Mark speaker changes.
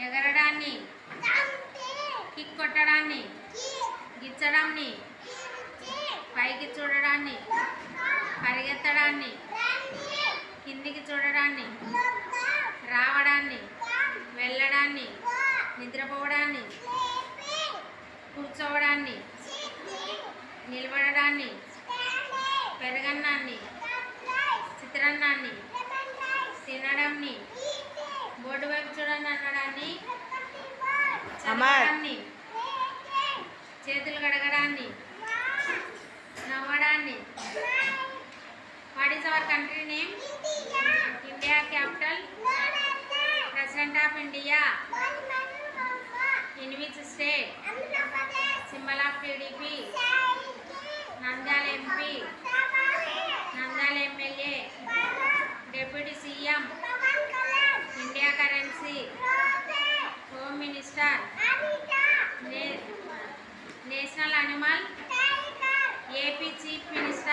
Speaker 1: ఎగరడాన్ని, kick కొట్టడాన్ని, గిచ్చడాన్ని, పైకి చూడడాన్ని, పరిగెత్తడాన్ని, కిందికి చూడడాన్ని, రావడాన్ని, వెళ్ళడాన్ని, నిద్రపోవడాన్ని, కూర్చోవడాన్ని, నిలబడడాన్ని, పెరగన్నాన్ని, చిత్రాన్నాన్ని, తినడాన్ని, బోర్డు వైపు చూడండి అనడాన్ని, చదవడాన్ని, చేతులు కడగడాన్ని, నవ్వడాన్ని. What is our country name? India. Capital? President of India. In which state? Symbol of TDP. Nandyal MP, Nandyal MLA, deputy CM, India currency, home minister, national animal, AP chief minister.